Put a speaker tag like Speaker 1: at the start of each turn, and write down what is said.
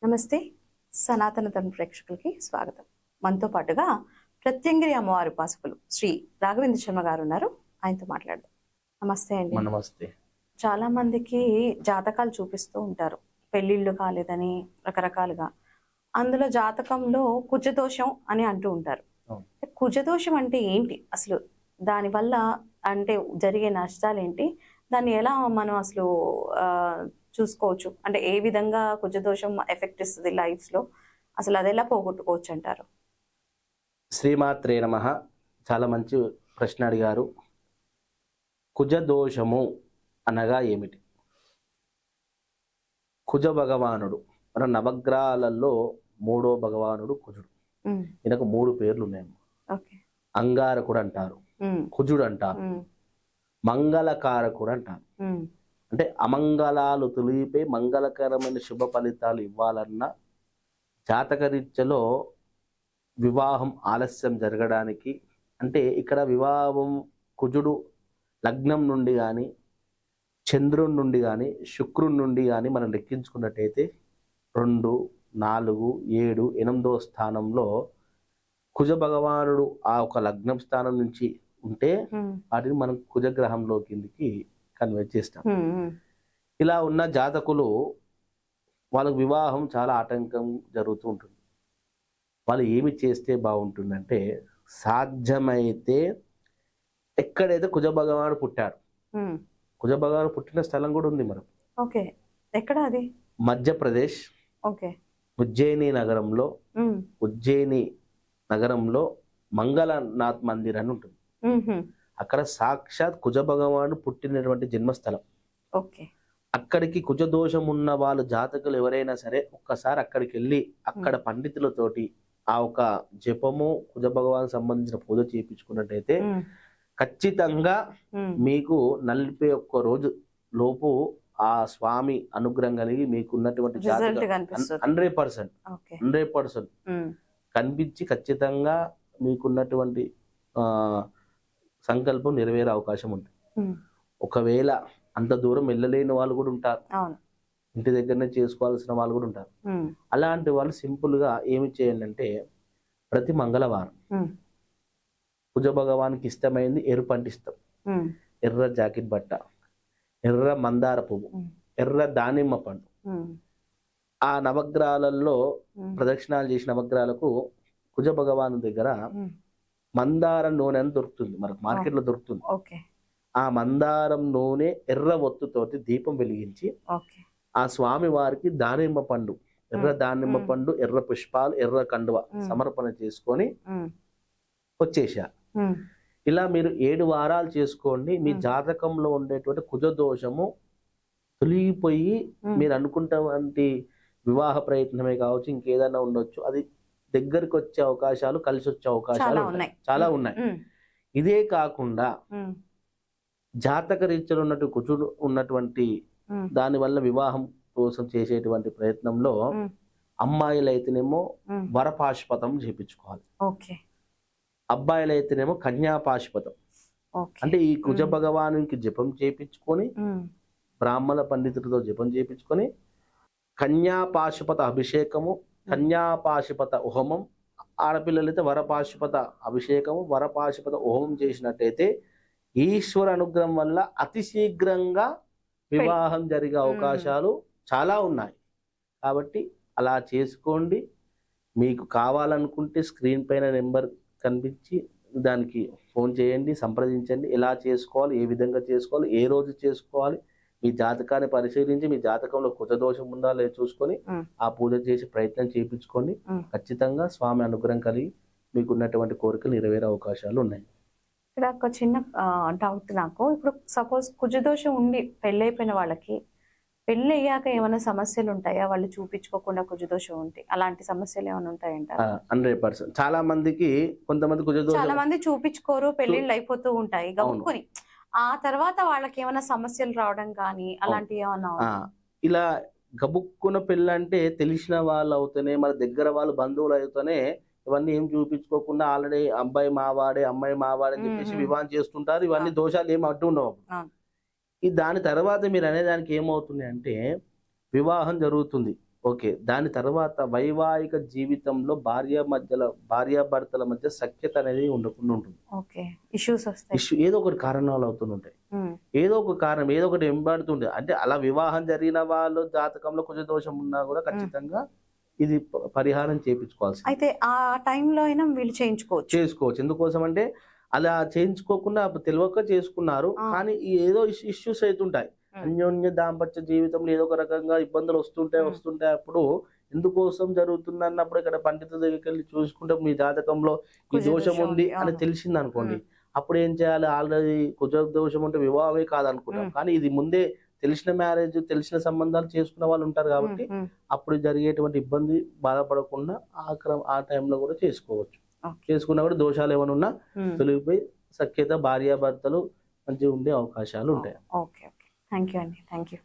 Speaker 1: నమస్తే సనాతన ధర్మ ప్రేక్షకులకి స్వాగతం. మనతో పాటుగా ప్రత్యంగిరి అమ్మవారి ఉపాసకులు శ్రీ రాఘవేంద్ర శర్మ గారు ఉన్నారు. ఆయనతో మాట్లాడదాం. నమస్తే అండి.
Speaker 2: నమస్తే.
Speaker 1: చాలా మందికి జాతకాలు చూపిస్తూ ఉంటారు, పెళ్లిళ్ళు కాలేదని రకరకాలుగా. అందులో జాతకంలో కుజదోషం అని అంటూ ఉంటారు. కుజదోషం అంటే ఏంటి అసలు, దానివల్ల అంటే జరిగే నష్టాలు ఏంటి, దాన్ని ఎలా మనం అసలు చూసుకోవచ్చు, అంటే ఏ విధంగా కుజదోషం ఎఫెక్ట్ ఇస్తుంది లైఫ్ లో, అసలు అది ఎలా పోగొట్టుకోవచ్చు అంటారు?
Speaker 2: శ్రీమాత్రే నమః. చాలా మంచి ప్రశ్న అడిగారు. కుజదోషము అనగా ఏమిటి? కుజ భగవానుడు మన నవగ్రహాలలో మూడో భగవానుడు కుజుడు. ఈయనకు 3 పేర్లు ఉన్నాయి. అంగారకుడు అంటారు, కుజుడు అంటారు, మంగళకారకుడు అంటారు. అంటే అమంగళాలు తొలిపే మంగళకరమైన శుభ ఫలితాలు ఇవ్వాలన్న జాతకరీత్యలో వివాహం ఆలస్యం జరగడానికి, అంటే ఇక్కడ వివాహం కుజుడు లగ్నం నుండి కానీ చంద్రుడి నుండి కానీ శుక్రుడి నుండి కానీ మనం లెక్కించుకున్నట్టయితే 2, 4, 7, 8వ స్థానంలో కుజ భగవానుడు ఆ ఒక లగ్నం స్థానం నుంచి ఉంటే వాటిని మనం కుజగ్రహంలో కిందికి కన్వర్ట్ చేస్తాం. ఇలా ఉన్న జాతకులు వాళ్ళకు వివాహం చాలా ఆటంకం జరుగుతూ ఉంటుంది. వాళ్ళు ఏమి చేస్తే బాగుంటుందంటే, సాధ్యమైతే ఎక్కడైతే కుజ భగవానుడు పుట్టాడు, కుజ భగవానుడు పుట్టిన స్థలం కూడా ఉంది మనం.
Speaker 1: ఓకే, ఎక్కడ అది?
Speaker 2: మధ్యప్రదేశ్.
Speaker 1: ఓకే.
Speaker 2: ఉజ్జయిని నగరంలో, ఉజ్జయిని నగరంలో మంగళనాథ్ మందిర్ అని ఉంటుంది. అక్కడ సాక్షాత్ కుజ భగవానుడు పుట్టినటువంటి జన్మస్థలం.
Speaker 1: ఓకే.
Speaker 2: అక్కడికి కుజదోషం ఉన్న వాళ్ళు జాతకులు ఎవరైనా సరే ఒక్కసారి అక్కడికి వెళ్ళి అక్కడ పండితులతోటి ఆ ఒక జపము కుజ భగవాన్ సంబంధించిన పూజ చేయించుకున్నట్టయితే ఖచ్చితంగా మీకు 41 రోజు లోపు ఆ స్వామి అనుగ్రహం కలిగి మీకు ఉన్నటువంటి 100% కనిపించి ఖచ్చితంగా మీకున్నటువంటి సంకల్పం నెరవేరే అవకాశం ఉంది. ఒకవేళ అంత దూరం వెళ్ళలేని వాళ్ళు కూడా ఉంటారు, ఇంటి దగ్గరనే చేసుకోవాల్సిన వాళ్ళు కూడా ఉంటారు. అలాంటి వాళ్ళు సింపుల్ గా ఏమి చేయండి అంటే, ప్రతి మంగళవారం కుజ భగవానికి ఇష్టమైంది ఎరుపు అంటే ఇష్టం, ఎర్ర జాకెట్ బట్ట, ఎర్ర మందార పువ్వు, ఎర్ర దానిమ్మ పండు. ఆ నవగ్రహాలలో ప్రదక్షిణాలు చేసిన నవగ్రహాలకు కుజ భగవాను దగ్గర మందార నూనె అని దొరుకుతుంది, మనకు మార్కెట్ లో దొరుకుతుంది. ఆ మందారం నూనె ఎర్ర ఒత్తుతోటి దీపం వెలిగించి ఆ స్వామి వారికి దానిమ్మ పండు, ఎర్ర దానిమ్మ పండు, ఎర్ర పుష్పాలు, ఎర్ర కండువ సమర్పణ చేసుకొని వచ్చేసారు. ఇలా మీరు 7 వారాలు చేసుకోండి. మీ జాతకంలో ఉండేటువంటి కుజదోషము తొలగిపోయి మీరు అనుకుంటే వివాహ ప్రయత్నమే కావచ్చు, ఇంకేదైనా ఉండొచ్చు, అది దగ్గరికి వచ్చే అవకాశాలు, కలిసి వచ్చే అవకాశాలు చాలా ఉన్నాయి. ఇదే కాకుండా జాతక రీత్యలో ఉన్నట్టు కుజుడు ఉన్నటువంటి దాని వల్ల వివాహం కోసం చేసేటువంటి ప్రయత్నంలో అమ్మాయిలు అయితేనేమో వరపాశుపతం చేపించుకోవాలి, అబ్బాయిలు అయితేనేమో కన్యాపాశుపతం. అంటే ఈ కుజ భగవానికి జపం చేపించుకొని, బ్రాహ్మణ పండితులతో జపం చేపించుకొని కన్యాపాశుపత అభిషేకము, కన్యాపాశుపత హోమం, ఆడపిల్లలైతే వరపాశుపత అభిషేకము, వరపాశుపత హోమం చేసినట్టయితే ఈశ్వర అనుగ్రహం వల్ల అతి శీఘ్రంగా వివాహం జరిగే అవకాశాలు చాలా ఉన్నాయి. కాబట్టి అలా చేసుకోండి. మీకు కావాలనుకుంటే స్క్రీన్ పైన నెంబర్ కనిపించి దానికి ఫోన్ చేయండి, సంప్రదించండి. ఎలా చేసుకోవాలి, ఏ విధంగా చేసుకోవాలి, ఏ రోజు చేసుకోవాలి, మీ జాతకాన్ని పరిశీలించి మీ జాతకంలో కుజదోషం ఉందా లేదో చూసుకొని ఆ పూజ చేసి ప్రయత్నం చేయించుకోండి. ఖచ్చితంగా స్వామి అనుగ్రహం కలిగి మీకు ఉన్నటువంటి కోరికలు నెరవేరే అవకాశాలు ఉన్నాయి.
Speaker 1: ఇక్కడ ఒక చిన్న డౌట్ నాకు. ఇప్పుడు సపోజ్ కుజదోషం ఉండి పెళ్ళైపోయిన వాళ్ళకి పెళ్లి అయ్యాక ఏమైనా సమస్యలు ఉంటాయా? వాళ్ళు చూపించుకోకుండా కుజదోషం ఉంటే అలాంటి సమస్యలు ఏమైనా ఉంటాయంట?
Speaker 2: 100%. చాలా మందికి, కొంతమంది కుజదోషం,
Speaker 1: చాలా మంది చూపించుకోరు, పెళ్లిళ్ళు అయిపోతూ ఉంటాయి గమ్ముకొని. ఆ తర్వాత వాళ్ళకి ఏమైనా సమస్యలు రావడం కానీ అలాంటివి ఏమన్నా?
Speaker 2: ఇలా గబుక్కున పెళ్ళి అంటే తెలిసిన వాళ్ళు అవుతూనే, మన దగ్గర వాళ్ళు బంధువులు అవుతూనే ఇవన్నీ ఏం చూపించుకోకుండా ఆల్రెడీ అబ్బాయి మావాడే అమ్మాయి మావాడే అని చెప్పేసి వివాహం చేస్తుంటారు. ఇవన్నీ దోషాలు ఏమి అడ్డు ఉండవు. దాని తర్వాత మీరు అనేదానికి ఏమవుతుంది అంటే, వివాహం జరుగుతుంది, ఓకే. దాని తర్వాత వైవాహిక జీవితంలో భార్యాభర్తల మధ్య సఖ్యత అనేది ఉండకుండా ఉంటుంది.
Speaker 1: ఓకే. ఇష్యూస్ వస్తాయి.
Speaker 2: ఏదో ఒకటి కారణాలు అవుతుంటాయి.
Speaker 1: ఉమ్,
Speaker 2: ఏదో ఒక కారణం ఏదో ఒకటి వెంబడుతుండే, అంటే అలా వివాహం జరిగిన వాళ్ళు జాతకంలో కొంచెం దోషం ఉన్నా కూడా ఖచ్చితంగా ఇది పరిహారం చేయించుకోవాల్సింది.
Speaker 1: అయితే ఆ టైంలో అయినా వీళ్ళు
Speaker 2: చేసుకోవచ్చు. ఎందుకోసం అంటే అలా చేయించుకోకుండా తెలియక చేసుకున్నారు, కానీ ఈ ఏదో ఇష్యూస్ అవుతుంటాయి. అన్యోన్య దాంపత్య జీవితంలో ఏదో ఒక రకంగా ఇబ్బందులు వస్తుంటాయి. అప్పుడు ఎందుకోసం జరుగుతుంది అన్నప్పుడు ఇక్కడ పండితుల దగ్గరికి వెళ్ళి చూసుకుంటే మీ జాతకంలో ఈ దోషం ఉంది అని తెలిసింది అనుకోండి, అప్పుడు ఏం చేయాలి? ఆల్రెడీ కుజ దోషం అంటే వివాహమే కాదనుకుంటాం, కానీ ఇది ముందే తెలిసిన మ్యారేజ్, తెలిసిన సంబంధాలు చేసుకున్న వాళ్ళు ఉంటారు కాబట్టి అప్పుడు జరిగేటువంటి ఇబ్బంది బాధపడకుండా ఆ టైంలో కూడా చేసుకోవచ్చు. చేసుకున్నా కూడా దోషాలు ఏమైనా ఉన్నా తొలగిపోయి సఖ్యత భార్యాభర్తలు మంచిగా ఉండే అవకాశాలు ఉంటాయి.
Speaker 1: ఓకే. థ్యాంక్ యూ అండి. Thank you.